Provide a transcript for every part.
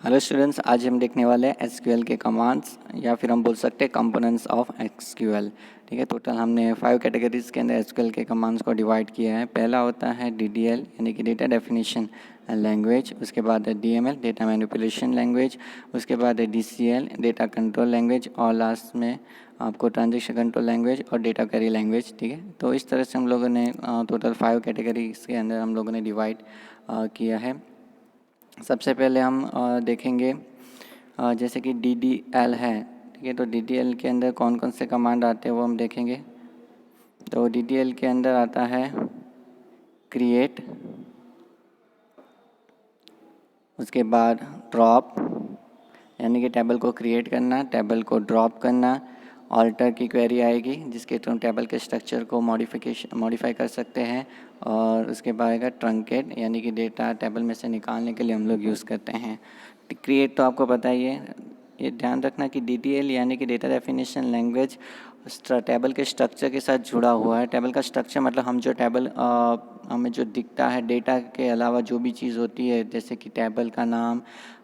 Hello students, आज हम देखने वाले हैं एसक्यूएल के कमांड्स या फिर हम बोल सकते हैं कंपोनेंट्स ऑफ एसक्यूएल। ठीक है, टोटल हमने 5 कैटेगरीज के अंदर एसक्यूएल के कमांड्स को डिवाइड किया है। पहला होता है डीडीएल यानी कि डेटा डेफिनेशन लैंग्वेज, उसके बाद है डीएमएल डेटा मैनिपुलेशन लैंग्वेज, उसके बाद है डीसीएल डेटा कंट्रोल लैंग्वेज और लास्ट में आपको ट्रांजेक्शन कंट्रोल लैंग्वेज और डेटा क्वेरी लैंग्वेज। ठीक है, तो इस तरह से हम लोगों ने टोटल 5 कैटेगरीज के अंदर हम लोगों ने डिवाइड किया है। सबसे पहले हम देखेंगे जैसे कि DDL है। ठीक है, तो DDL के अंदर कौन कौन से कमांड आते हैं वो हम देखेंगे। तो DDL के अंदर आता है क्रिएट, उसके बाद ड्रॉप यानी कि टेबल को क्रिएट करना, टेबल को ड्रॉप करना, ऑल्टर की क्वेरी आएगी जिसके थ्रू क्रिएट के स्ट्रक्चर को मॉडिफाई कर सकते हैं, और उसके बाद आएगा ट्रंकेट यानी कि डेटा टेबल में से निकालने के लिए हम लोग यूज़ करते हैं। क्रिएट तो आपको पता ही है, ये ध्यान रखना कि DDL यानी कि डेटा डेफिनेशन लैंग्वेज टेबल के स्ट्रक्चर के साथ जुड़ा हुआ है। टेबल का स्ट्रक्चर मतलब हम जो टेबल हमें जो दिखता है डेटा के अलावा जो भी चीज़ होती है, जैसे कि टेबल का नाम,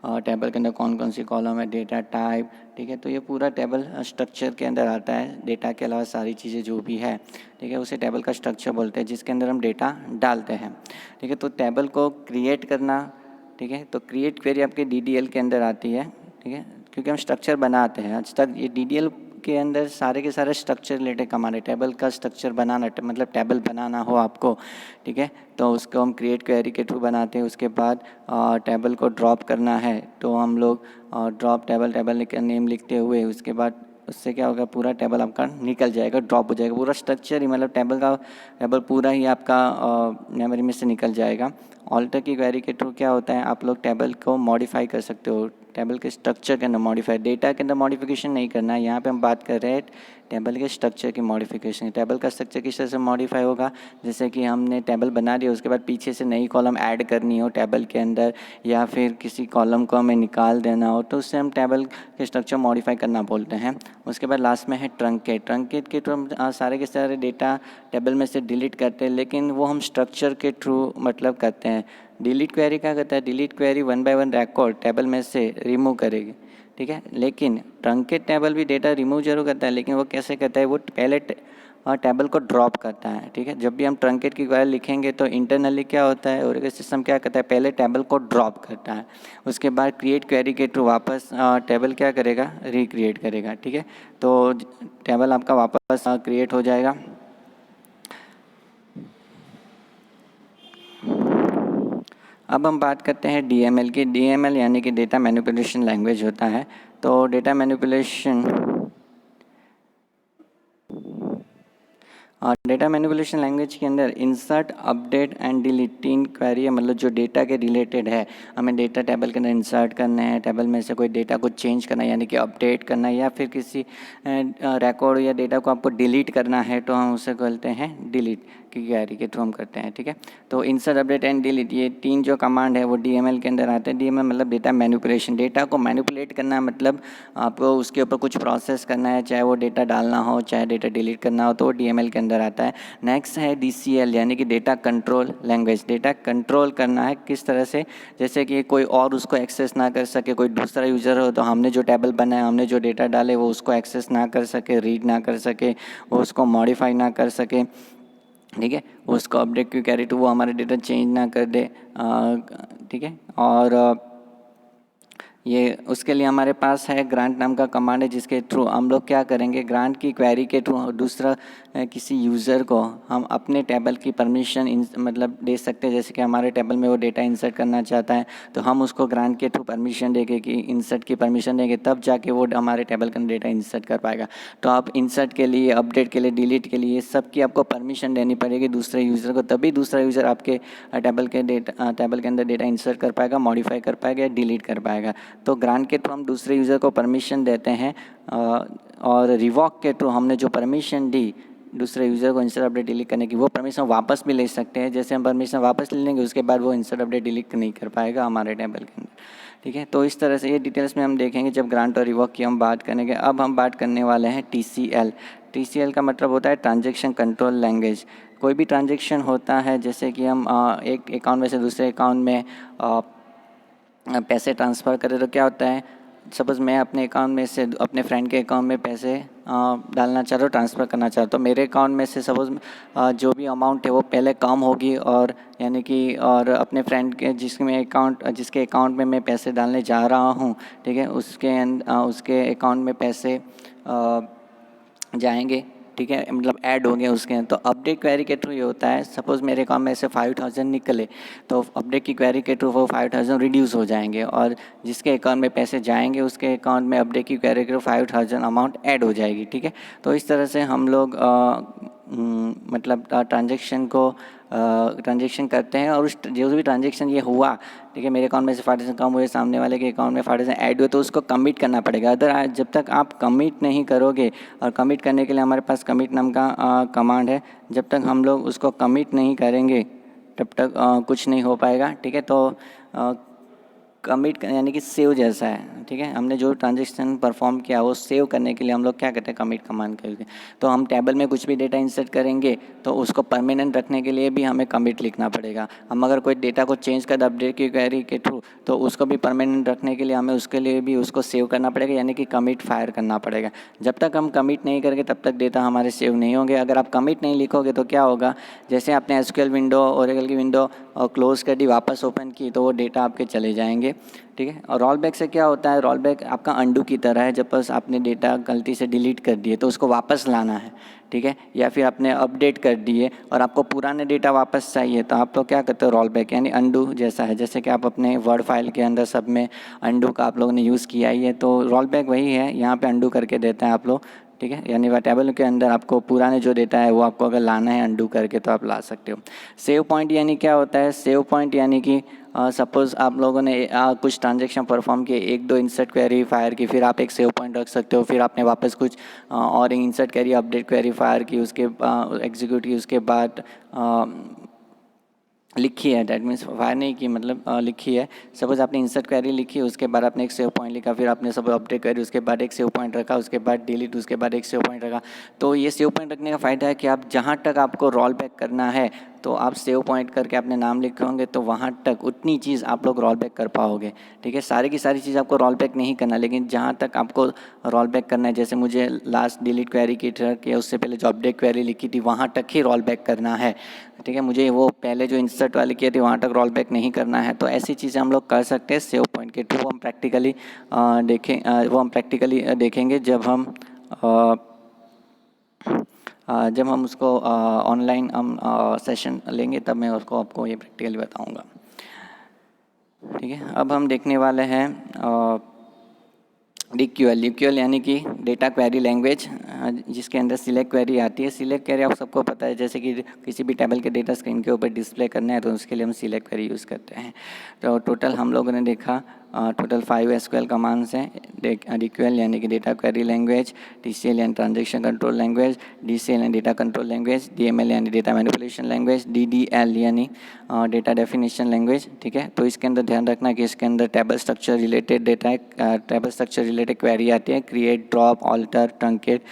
टेबल के अंदर कौन कौन सी कॉलम है, डेटा टाइप। ठीक है, तो ये पूरा टेबल स्ट्रक्चर के अंदर आता है। डेटा के अलावा सारी चीज़ें जो भी है, ठीक है, उसे टेबल का स्ट्रक्चर बोलते हैं जिसके अंदर हम डेटा डालते हैं। ठीक है, तो टेबल को क्रिएट करना, ठीक है, तो क्रिएट क्वेरी आपके DDL के अंदर आती है। ठीक है, क्योंकि हम स्ट्रक्चर बनाते हैं। आज तक ये DDL के अंदर सारे के सारे स्ट्रक्चर रिलेटेड कमांड है। टेबल का स्ट्रक्चर बनाना, मतलब टेबल बनाना हो आपको, ठीक है, तो उसको हम क्रिएट क्वेरी के थ्रू बनाते हैं। उसके बाद टेबल को ड्रॉप करना है तो हम लोग ड्रॉप टेबल नेम लिखते हुए, उसके बाद उससे क्या होगा, पूरा टेबल आपका निकल जाएगा, ड्रॉप हो जाएगा। पूरा स्ट्रक्चर ही मतलब टेबल पूरा ही आपका मेमोरी में से निकल जाएगा। ऑल्टर की क्वेरी के थ्रू क्या होता है, आप लोग टेबल को मॉडिफाई कर सकते हो। टेबल के स्ट्रक्चर के अंदर मॉडिफाई, डेटा के अंदर मॉडिफिकेशन नहीं करना है। यहाँ पे हम बात कर रहे हैं टेबल के स्ट्रक्चर की मॉडिफिकेशन। टेबल का स्ट्रक्चर किस तरह से मॉडिफाई होगा, जैसे कि हमने टेबल बना दिया, उसके बाद पीछे से नई कॉलम ऐड करनी हो टेबल के अंदर, या फिर किसी कॉलम को हमें निकाल देना हो, तो उससे हम टेबल के स्ट्रक्चर मॉडिफाई करना बोलते हैं। उसके बाद लास्ट में है ट्रंकेट के थ्रू हम सारे के सारे डेटा टेबल में से डिलीट करते हैं, लेकिन वो हम स्ट्रक्चर के थ्रू मतलब करते हैं। डिलीट क्वेरी क्या करता है, delete query 1 by 1 record table में से रिमूव करेगी। ठीक है, लेकिन ट्रंकेट टेबल भी डेटा रिमूव जरूर करता है, लेकिन वो कैसे करता है, वो पहले टेबल को ड्रॉप करता है। ठीक है, जब भी हम ट्रंकेट की क्वेरी लिखेंगे तो इंटरनली क्या होता है, और सिस्टम क्या करता है, पहले टेबल को ड्रॉप करता है, उसके बाद क्रिएट क्वेरी के थ्रू वापस टेबल क्या करेगा, रिक्रिएट करेगा। ठीक है, तो टेबल आपका वापस क्रिएट हो जाएगा। अब हम बात करते हैं DML की। DML यानी कि डेटा मैनिपुलेशन लैंग्वेज होता है। तो data manipulation data manipulation language के अंदर insert, update and delete 3 query है, मतलब जो डेटा के रिलेटेड है। हमें डेटा टेबल के अंदर इंसर्ट करना है, टेबल में से कोई डेटा को चेंज करना है यानी कि अपडेट करना है, या फिर किसी रिकॉर्ड या डेटा को आपको डिलीट करना है तो हम उसे बोलते हैं डिलीट की क्वेरी के थ्रू हम करते हैं। ठीक है, तो इंसर्ट, अपडेट एंड डिलीट ये 3 जो कमांड है वो DML के अंदर आते हैं। DML मतलब डेटा मैनिपुलेशन, डेटा को मैनिपुलेट करना, मतलब आपको उसके ऊपर कुछ प्रोसेस करना है, चाहे वो डेटा डालना हो चाहे डेटा डिलीट करना हो, तो वो DML के अंदर आता है। नेक्स्ट है DCL यानी कि data control language. Data control करना है किस तरह से, जैसे कि कोई और उसको एक्सेस ना कर सके, कोई दूसरा यूज़र हो तो हमने जो टेबल बनाया, हमने जो डेटा डाले वो उसको एक्सेस ना कर सके, रीड ना कर सके, वो उसको मॉडिफाई ना कर सके। ठीक है, उसको अपडेट की क्वेरी तो वो हमारे डेटा चेंज ना कर दे। ठीक है, और ये उसके लिए हमारे पास है ग्रांट नाम का कमांड है, जिसके थ्रू हम लोग क्या करेंगे, ग्रांट की क्वेरी के थ्रू दूसरा किसी यूज़र को हम अपने टेबल की परमिशन मतलब दे सकते हैं। जैसे कि हमारे टेबल में वो डेटा इंसर्ट करना चाहता है तो हम उसको ग्रांट के थ्रू परमिशन देंगे कि इंसर्ट की परमिशन देंगे, तब जाके वो हमारे टेबल का डेटा इंसर्ट कर पाएगा। तो आप इंसर्ट के लिए, अपडेट के लिए, डिलीट के लिए सब की आपको परमिशन देनी पड़ेगी दूसरे यूज़र को, तभी दूसरा यूज़र आपके टेबल के अंदर डेटा इंसर्ट कर पाएगा, मॉडिफाई कर पाएगा या डिलीट कर पाएगा। तो ग्रांट के थ्रू हम दूसरे यूज़र को परमिशन देते हैं, और रिवॉक के थ्रू हमने जो परमिशन दी दूसरे यूज़र को इंसर्ट, अपडेट, डिलीट करने की, वो परमिशन वापस भी ले सकते हैं। जैसे हम परमिशन वापस ले लेंगे उसके बाद वो इंसर्ट, अपडेट, डिलीट नहीं कर पाएगा हमारे टेबल के अंदर। ठीक है, तो इस तरह से ये डिटेल्स में हम देखेंगे जब ग्रांट और रिवॉक की हम बात करेंगे। अब हम बात करने वाले हैं TCL। TCL का मतलब होता है ट्रांजेक्शन कंट्रोल लैंग्वेज। कोई भी ट्रांजेक्शन होता है, जैसे कि हम एक अकाउंट में से दूसरे अकाउंट में पैसे ट्रांसफ़र करें तो क्या होता है, सपोज़ मैं अपने अकाउंट में से अपने फ्रेंड के अकाउंट में पैसे डालना चाह रहा हूँ, ट्रांसफ़र करना चाह रहा हूँ, तो मेरे अकाउंट में से सपोज़ जो भी अमाउंट है वो पहले कम होगी, और यानी कि और अपने फ्रेंड के जिसके अकाउंट में मैं पैसे डालने जा रहा हूँ, ठीक है, उसके अकाउंट में पैसे जाएंगे, ठीक है, मतलब ऐड होंगे उसके अंदर। तो अपडेट क्वेरी के थ्रू ये होता है, सपोज़ मेरे अकाउंट में से 5000 निकले, तो अपडेट की क्वेरी के थ्रू वो 5000 रिड्यूस हो जाएंगे, और जिसके अकाउंट में पैसे जाएंगे उसके अकाउंट में अपडेट की क्वेरी के थ्रू 5000 अमाउंट ऐड हो जाएगी, ठीक है। तो इस तरह से हम लोग मतलब ट्रांजेक्शन करते हैं, और उस जो भी ट्रांजेक्शन ये हुआ, ठीक है, मेरे अकाउंट में से 5000 कम हुए, सामने वाले के अकाउंट में 5000 ऐड हुए, तो उसको कमिट करना पड़ेगा। जब तक आप कमिट नहीं करोगे, और कमिट करने के लिए हमारे पास कमिट नाम का कमांड है, जब तक हम लोग उसको कमिट नहीं करेंगे तब तक कुछ नहीं हो पाएगा, ठीक है। तो कमिट यानी कि सेव जैसा है, ठीक है, हमने जो ट्रांजेक्शन परफॉर्म किया वो सेव करने के लिए हम लोग क्या करते हैं, कमिट कमांड करके। तो हम टेबल में कुछ भी डेटा इंसर्ट करेंगे तो उसको परमानेंट रखने के लिए भी हमें कमिट लिखना पड़ेगा। हम अगर कोई डेटा को चेंज कर अपडेट की क्वेरी के थ्रू, तो उसको भी परमानेंट रखने के लिए हमें उसके लिए भी उसको सेव करना पड़ेगा, यानी कि कमिट फायर करना पड़ेगा। जब तक हम कमिट नहीं करेंगे तब तक डेटा हमारे सेव नहीं होंगे। अगर आप कमिट नहीं लिखोगे तो क्या होगा, जैसे आपने एसक्यूएल विंडो, ओरेकल की विंडो क्लोज कर दी, वापस ओपन की, तो वो डेटा आपके चले जाएंगे, ठीक है। और रोल बैक से क्या होता है, रोल बैक आपका अंडू की तरह है। जब बस आपने डेटा गलती से डिलीट कर दिए तो उसको वापस लाना है, ठीक है, या फिर आपने अपडेट कर दिए और आपको पुराने डेटा वापस चाहिए, तो आप लोग क्या करते हो, रोल बैक यानी अंडू जैसा है। जैसे कि आप अपने वर्ड फाइल के अंदर सब में अंडू का आप लोगों ने यूज़ किया ही है, तो रोल बैक वही है, यहाँ पे अंडू करके देते हैं आप लोग, ठीक है। यानी वह टेबल के अंदर आपको पुराने जो डेटा है वो आपको अगर लाना है अंडू करके तो आप ला सकते हो। सेव पॉइंट यानी क्या होता है, सेव पॉइंट यानी कि सपोज़ आप लोगों ने कुछ ट्रांजेक्शन परफॉर्म किए, 1-2 इंसर्ट क्वेरी फायर की, फिर आप एक सेव पॉइंट रख सकते हो। फिर आपने वापस कुछ और insert query, update query fire की, उसके एग्जीक्यूट की, उसके बाद लिखी है, डैट मीन्स फायर नहीं की, मतलब लिखी है। सपोज आपने इंसर्ट क्वेरी लिखी, उसके बाद आपने एक सेव पॉइंट लिखा, फिर आपने सब अपडेट क्वेरी, उसके बाद एक सेव पॉइंट रखा, उसके बाद डिलीट, उसके बाद एक सेव पॉइंट रखा। तो ये सेव पॉइंट रखने का फ़ायदा है कि आप जहाँ तक आपको रोल बैक करना है, तो आप सेव पॉइंट करके अपने नाम लिखे होंगे तो वहाँ तक उतनी चीज़ आप लोग रोल बैक कर पाओगे, ठीक है। सारी की सारी चीज़ आपको रोल बैक नहीं करना, लेकिन जहाँ तक आपको रोल बैक करना है, जैसे मुझे लास्ट डिलीट क्वेरी की ट्रक या उससे पहले जो अपडेट क्वेरी लिखी थी वहाँ तक ही रोल बैक करना है, ठीक है। मुझे वो पहले जो इंसर्ट वाली की थी वहाँ तक रोल बैक नहीं करना है। तो ऐसी चीज़ें हम लोग कर सकते हैं सेव पॉइंट के थ्रू। हम प्रैक्टिकली देखेंगे जब हम उसको ऑनलाइन हम सेशन लेंगे, तब मैं उसको आपको ये प्रैक्टिकली बताऊंगा, ठीक है। अब हम देखने वाले हैं DQL यानी कि डेटा क्वेरी लैंग्वेज, जिसके अंदर सिलेक्ट क्वेरी आती है। सिलेक्ट क्वेरी आप सबको पता है, जैसे कि किसी भी टेबल के डेटा स्क्रीन के ऊपर डिस्प्ले करना है तो उसके लिए हम सिलेक्ट क्वेरी यूज़ करते हैं। तो टोटल हम लोगों ने देखा टोटल 5 SQL कमांड्स हैं। DQL यानी कि डेटा क्वेरी लैंग्वेज, TCL यानी ट्रांजेक्शन कंट्रोल लैंग्वेज, DCL यानी डेटा कंट्रोल लैंग्वेज, DML यानी डेटा मैनिपुलेशन लैंग्वेज, DDL यानी डेटा डेफिनेशन लैंग्वेज, ठीक है। तो इसके अंदर ध्यान रखना कि इसके अंदर table structure related data table structure related query आती है, create, drop, alter, truncate.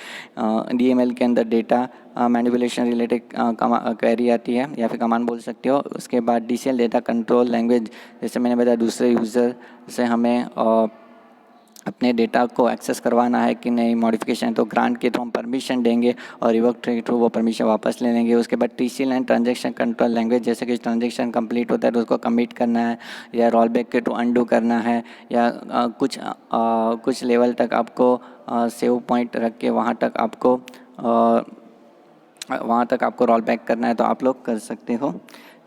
DML के अंदर डेटा मैनिपुलेशन रिलेटेड क्वेरी आती है या फिर कमांड बोल सकते हो। उसके बाद DCL डेटा कंट्रोल लैंग्वेज, जैसे मैंने बताया दूसरे यूज़र से हमें अपने डेटा को एक्सेस करवाना है कि नहीं, मॉडिफिकेशन, तो ग्रांट के थ्रू हम परमिशन देंगे और रिवर्क के थ्रू वो परमिशन वापस ले लेंगे। उसके बाद TCL and transaction control language, जैसे कि ट्रांजेक्शन कंप्लीट होता है तो उसको कमिट करना है, या रोल बैक के थ्रू अंडू करना है, या कुछ लेवल तक आपको सेव पॉइंट रख के वहाँ तक आपको रोल बैक करना है तो आप लोग कर सकते हो,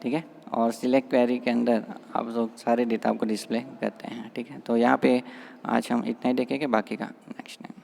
ठीक है। और सिलेक्ट क्वेरी के अंदर आप लोग सारे डेटा आपको डिस्प्ले करते हैं, ठीक है। तो यहाँ पे आज हम इतना ही देखेंगे, बाकी का नेक्स्ट टाइम।